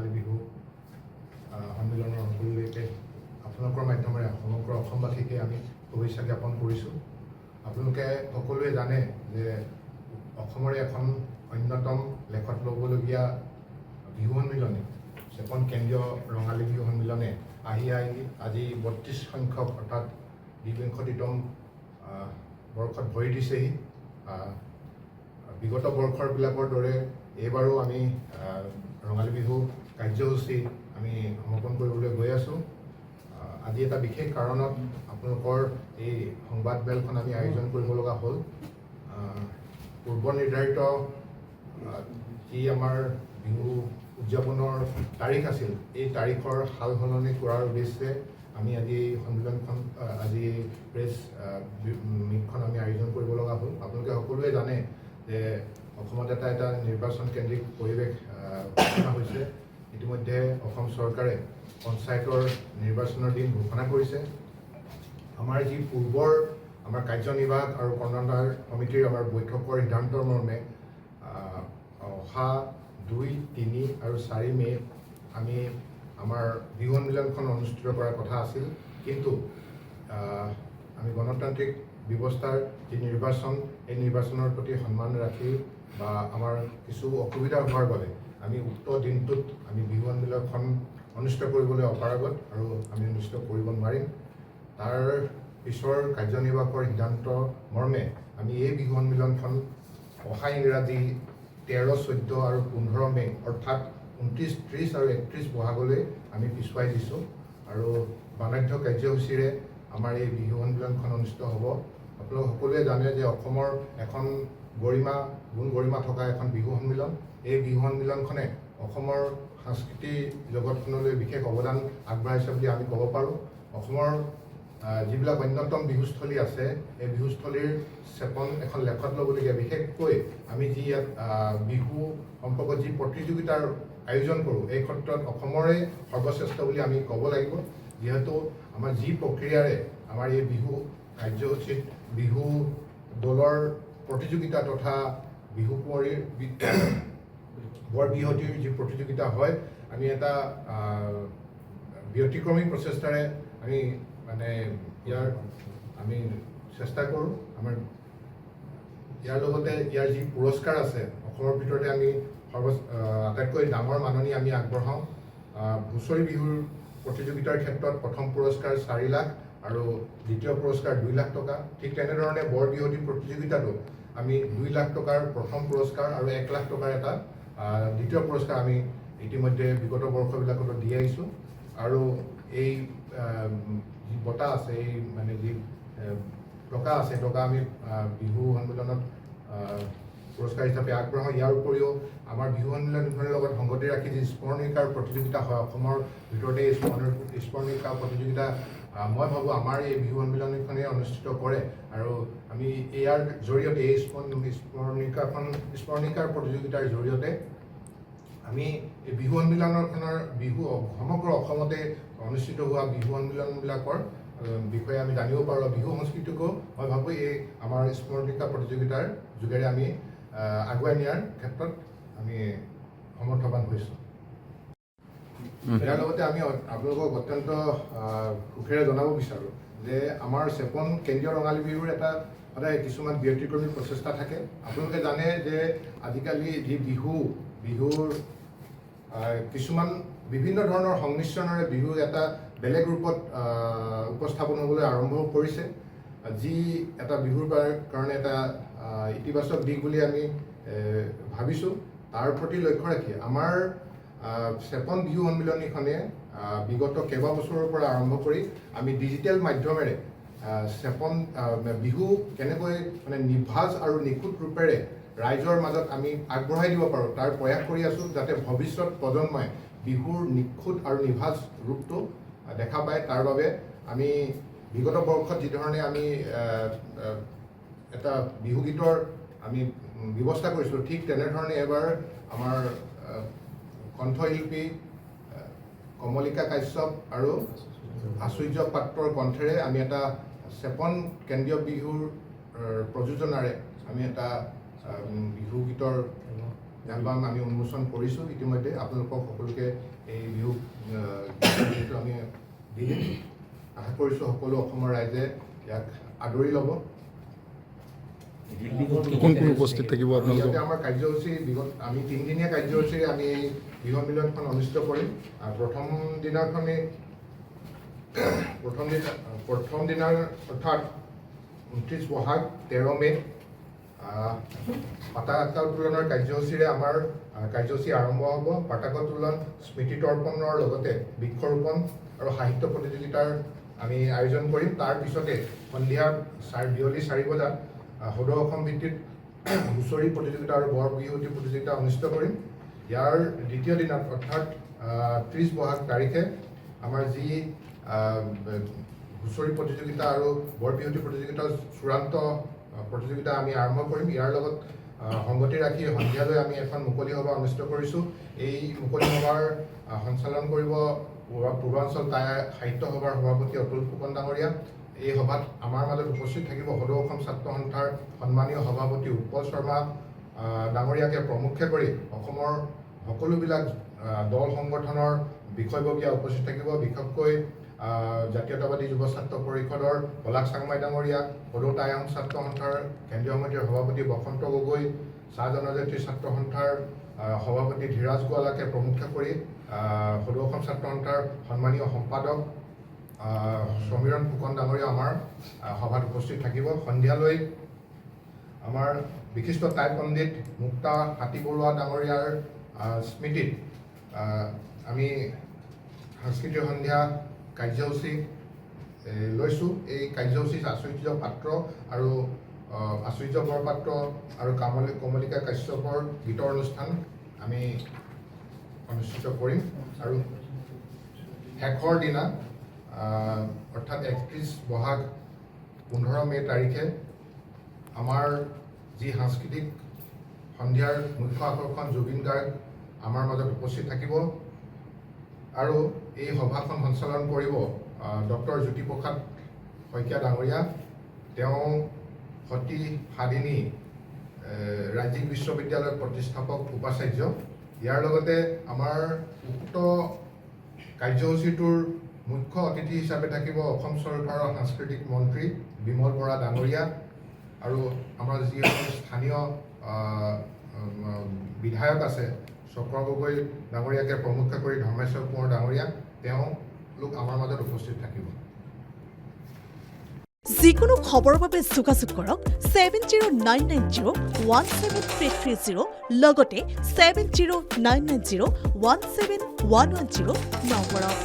ৰঙালী বিহু সন্মিলনৰ সকলোলৈকে আপোনালোকৰ মাধ্যমেৰে সমগ্ৰ অসমবাসীকে আমি শুভেচ্ছা জ্ঞাপন কৰিছোঁ। আপোনালোকে সকলোৱে জানে যে অসমৰে এখন অন্যতম লেখত ল'বলগীয়া বিহু সন্মিলনে চেপন কেন্দ্ৰীয় ৰঙালী বিহু সন্মিলনে আজি ৩২ সংখ্যক অৰ্থাৎ ২বিংশতিতম বৰ্ষত ভৰি দিছেহি। বিগত বৰ্ষবিলাকৰ দৰে এইবাৰো আমি ৰঙালী বিহু কাৰ্যসূচী আমি সমাপন কৰিবলৈ গৈ আছোঁ। আজি এটা বিশেষ কাৰণত আপোনালোকৰ এই সংবাদ মেলখন আমি আয়োজন কৰিব লগা হ'ল। পূৰ্ব নিৰ্ধাৰিত যি আমাৰ বিহু উদযাপনৰ তাৰিখ আছিল, এই তাৰিখৰ সাল সলনি কৰাৰ উদ্দেশ্যে আমি আজি এই সন্মিলনখন আজি প্ৰেছ মিটখন আমি আয়োজন কৰিব লগা হ'ল। আপোনালোকে সকলোৱে জানে যে অসমত এটা নিৰ্বাচন কেন্দ্ৰিক পৰিৱেশ ঘোষণা হৈছে। ইতিমধ্যে অসম চৰকাৰে পঞ্চায়তৰ নিৰ্বাচনৰ দিন ঘোষণা কৰিছে। আমাৰ যি পূৰ্বৰ আমাৰ কাৰ্যনিৰ্বাহক আৰু কৰ্ণধাৰ সমিতিৰ আমাৰ বৈঠকৰ সিদ্ধান্তৰ মৰ্মে অহা ২, ৩ আৰু ৪ মে' আমি আমাৰ বিহু সন্মিলনখন অনুষ্ঠিত কৰাৰ কথা আছিল। কিন্তু আমি গণতান্ত্ৰিক ব্যৱস্থাৰ যি নিৰ্বাচন, এই নিৰ্বাচনৰ প্ৰতি সন্মান ৰাখি বা আমাৰ কিছু অসুবিধা হোৱাৰ বাবে আমি উক্ত দিনটোত আমি বিহু সন্মিলনখন অনুষ্ঠিত কৰিবলৈ অপাৰগত আৰু আমি অনুষ্ঠিত কৰিব নোৱাৰিম। তাৰ পিছৰ কাৰ্যনিৰ্বাহকৰ সিদ্ধান্ত মৰ্মে আমি এই বিহু সন্মিলনখন অহা ইংৰাজী ১৩, ১৪ আৰু ১৫ মে' অৰ্থাৎ ২৯, ৩০ আৰু ৩১ বহাগলৈ আমি পিছুৱাই দিছোঁ আৰু বাণাঢ্য কাৰ্যসূচীৰে আমাৰ এই বিহু সন্মিলনখন অনুষ্ঠিত হ'ব। আপোনালোক সকলোৱে জানে যে অসমৰ এখন গুণ গৰিমা থকা এখন বিহু সন্মিলন। এই বিহু সন্মিলনখনে অসমৰ সাংস্কৃতিক জগতখনলৈ বিশেষ অৱদান আগবঢ়াইছে বুলি আমি ক'ব পাৰোঁ। অসমৰ যিবিলাক অন্যতম বিহুস্থলী আছে, এই বিহুস্থলীৰ চেপন এখন লেখত ল'বলগীয়া। বিশেষকৈ আমি যি ইয়াত বিহু সম্পৰ্কত যি প্ৰতিযোগিতাৰ আয়োজন কৰোঁ, এই ক্ষেত্ৰত অসমৰে সৰ্বশ্ৰেষ্ঠ বুলি আমি ক'ব লাগিব। যিহেতু আমাৰ যি প্ৰক্ৰিয়াৰে আমাৰ এই বিহু কাৰ্যসূচীত বিহু দলৰ প্ৰতিযোগিতা তথা বিহু কুঁৱৰীৰ বৰ বিহুৱতীৰ যি প্ৰতিযোগিতা হয়, আমি এটা ব্যতিক্ৰমী প্ৰচেষ্টাৰে আমি আমি চেষ্টা কৰোঁ। আমাৰ ইয়াৰ লগতে ইয়াৰ যি পুৰস্কাৰ আছে, অসমৰ ভিতৰতে আমি আটাইতকৈ ডাঙৰ মাননি আমি আগবঢ়াওঁ। হুঁচৰি বিহুৰ প্ৰতিযোগিতাৰ ক্ষেত্ৰত প্ৰথম পুৰস্কাৰ ৪ লাখ আৰু দ্বিতীয় পুৰস্কাৰ ২ লাখ টকা। ঠিক তেনেধৰণে বৰ বিহুৱতী প্ৰতিযোগিতাটো আমি ২ লাখ টকাৰ প্ৰথম পুৰস্কাৰ আৰু ১ লাখ টকাৰ এটা দ্বিতীয় পুৰস্কাৰ আমি ইতিমধ্যে বিগত বৰ্ষবিলাকতো দি আহিছোঁ। আৰু এই যি বঁটা আছে, এই যি টকা আছে, টকা আমি বিহু সন্মিলনত পুৰস্কাৰ হিচাপে আগবঢ়াওঁ। ইয়াৰ উপৰিও আমাৰ বিহু সন্মিলনখনৰ লগত সংগতি ৰাখি যি স্মৰণিকাৰ প্ৰতিযোগিতা হয়, অসমৰ ভিতৰতে এই স্মৰণিকাৰ প্ৰতিযোগিতা মই ভাবোঁ আমাৰ এই বিহু সন্মিলনখনে অনুষ্ঠিত কৰে। আৰু আমি ইয়াৰ জৰিয়তে এই স্মৰণিকাৰ প্ৰতিযোগিতাৰ জৰিয়তে আমি এই বিহু সন্মিলনখনৰ সমগ্ৰ অসমতে অনুষ্ঠিত হোৱা বিহু সন্মিলনবিলাকৰ বিষয়ে আমি জানিব পাৰোঁ। বিহু সংস্কৃতিকো মই ভাবোঁ এই আমাৰ স্মৰণিকা প্ৰতিযোগিতাৰ যোগেৰে আমি আগুৱাই নিয়াৰ ক্ষেত্ৰত আমি সমৰ্থবান হৈছোঁ। ইয়াৰ লগতে আমি আপোনালোকক অত্যন্ত সুখেৰে জনাব বিচাৰোঁ যে আমাৰ চেপন কেন্দ্ৰীয় ৰঙালী বিহুৰ এটা সদায় কিছুমান ব্যতিক্ৰমী প্ৰচেষ্টা থাকে। আপোনালোকে জানে যে আজিকালি যি বিহুৰ কিছুমান বিভিন্ন ধৰণৰ সংমিশ্ৰণেৰে বিহু এটা বেলেগ ৰূপত উপস্থাপন হ'বলৈ আৰম্ভ কৰিছে, যি এটা বিহুৰ কাৰণে এটা ইতিবাচক দিশ বুলি আমি ভাবিছোঁ। তাৰ প্ৰতি লক্ষ্য ৰাখি আমাৰ চেপন বিহু সন্মিলনীখনে বিগত কেইবাবছৰৰ পৰা আৰম্ভ কৰি আমি ডিজিটেল মাধ্যমেৰে চেপন বিহু কেনেকৈ নিভাঁজ আৰু নিখুঁত ৰূপেৰে ৰাইজৰ মাজত আমি আগবঢ়াই দিব পাৰোঁ, তাৰ প্ৰয়াস কৰি আছোঁ, যাতে ভৱিষ্যত প্ৰজন্মই বিহুৰ নিখুঁত আৰু নিভাঁজ ৰূপটো দেখা পায়। তাৰ বাবে আমি বিগত বৰ্ষত যিধৰণে আমি এটা বিহু গীতৰ আমি ব্যৱস্থা কৰিছিলোঁ, ঠিক তেনেধৰণে এবাৰ আমাৰ কণ্ঠশিল্পী কমলিকা কাশ্যপ আৰু আচুৰ্য পাত্ৰৰ কণ্ঠেৰে আমি এটা চেপন কেন্দ্ৰীয় বিহুৰ প্ৰযোজনাৰে আমি এটা বিহু গীতৰ এলবাম আমি উন্মোচন কৰিছোঁ ইতিমধ্যে আপোনালোকক সকলোকে এই বিহু গীতটো আমি দি দিম আশা কৰিছোঁ সকলো অসমৰ ৰাইজে ইয়াক আদৰি ল'ব কোন কোন উপস্থিত থাকিব আপোনালোক ইয়াতে আমাৰ কাৰ্যসূচী আমি 3 দিনীয়া কাৰ্যসূচীৰে আমি এই বিহু মিলনখন অনুষ্ঠিত কৰিম প্ৰথম দিনাৰ অৰ্থাৎ 29 বহাগ 13 মে পতাকা উত্তোলনৰ কাৰ্যসূচীৰে আমাৰ কাৰ্যসূচী আৰম্ভ হ'ব পতাকা উত্তোলন স্মৃতি তৰ্পণৰ লগতে বৃক্ষৰোপণ আৰু সাহিত্য প্ৰতিযোগিতাৰ আমি আয়োজন কৰিম তাৰ পিছতে সন্ধিয়া বিয়লি 4 বজাত সদৌ অসম ভিত্তিত হুঁচৰি প্ৰতিযোগিতা আৰু বৰ বিহুৱতী প্ৰতিযোগিতা অনুষ্ঠিত কৰিম ইয়াৰ দ্বিতীয় দিনত অৰ্থাৎ 30 বহাগ তাৰিখে আমাৰ যি হুঁচৰি প্ৰতিযোগিতা আৰু বৰ বিহুৱতী প্ৰতিযোগিতাৰ চূড়ান্ত প্ৰতিযোগিতা আমি আৰম্ভ কৰিম ইয়াৰ লগত সংগতি ৰাখি সন্ধিয়ালৈ আমি এখন মুকলি সভা অনুষ্ঠিত কৰিছোঁ এই মুকলি সভাৰ সঞ্চালন কৰিব পূৰ্বাঞ্চল সাহিত্য সভাৰ সভাপতি অতুল ফুকন ডাঙৰীয়া এই সভাত আমাৰ মাজত উপস্থিত থাকিব সদৌ অসম ছাত্ৰ সন্থাৰ সন্মানীয় সভাপতি উৎপল শৰ্মা ডাঙৰীয়াকে প্ৰমুখ্যে কৰি অসমৰ সকলোবিলাক দল সংগঠনৰ বিষয়ববীয়া উপস্থিত থাকিব বিশেষকৈ জাতীয়তাবাদী যুৱ ছাত্ৰ পৰিষদৰ পলাশ চাংমাই ডাঙৰীয়া সদৌ টাই-আহোম ছাত্ৰ সন্থাৰ কেন্দ্ৰীয় সমিতিৰ সভাপতি বসন্ত গগৈ চাহ জনজাতি ছাত্ৰ সন্থাৰ সভাপতি ধীৰাজ গোৱালাকে প্ৰমুখ্যে কৰি সদৌ অসম ছাত্ৰ সন্থাৰ সন্মানীয় সম্পাদক সমীৰণ ফুকন ডাঙৰীয়া আমাৰ সভাত উপস্থিত থাকিব সন্ধিয়ালৈ আমাৰ বিশিষ্ট টাই পণ্ডিত মুক্তা হাতীবৰুৱা ডাঙৰীয়াৰ স্মৃতিত আমি সাংস্কৃতিক সন্ধিয়া কাৰ্যসূচী লৈছোঁ এই কাৰ্যসূচীত আচুৰ্য পাত্ৰ আৰু আচুৰ্য বৰপাত্ৰ আৰু কমলিকা কাশ্যপৰ গীতৰ অনুষ্ঠান আমি অনুষ্ঠিত কৰিম আৰু শেষৰ দিনা অৰ্থাৎ 31 বহাগ 15 মে তাৰিখে আমাৰ যি সাংস্কৃতিক সন্ধিয়াৰ মুখ্য আকৰ্ষণ জুবিন গাৰ্গ আমাৰ মাজত উপস্থিত থাকিব আৰু এই সভাখন সঞ্চালন কৰিব ডক্টৰ জ্যোতিপ্ৰসাদ শইকীয়া ডাঙৰীয়া তেওঁ সতী সাধিনী ৰাজ্যিক বিশ্ববিদ্যালয়ৰ প্ৰতিষ্ঠাপক উপাচাৰ্য ইয়াৰ লগতে আমাৰ উক্ত কাৰ্যসূচীটোৰ মুখ্য অতিথি হিচাপে থাকিব অসম চৰকাৰৰ সাংস্কৃতিক মন্ত্ৰী বিমল বৰা ডাঙৰীয়া আৰু আমাৰ যিসকল স্থানীয় বিধায়ক আছে চক্ৰ গগৈ ডাঙৰীয়াকে প্ৰমুখ্যে কৰি ধৰ্মেশ্বৰ কোঁৱৰ ডাঙৰীয়া তেওঁলোক আমাৰ মাজত উপস্থিত থাকিব যিকোনো খবৰৰ বাবে যোগাযোগ কৰক 7099017330 লগতে 7099017110 নম্বৰত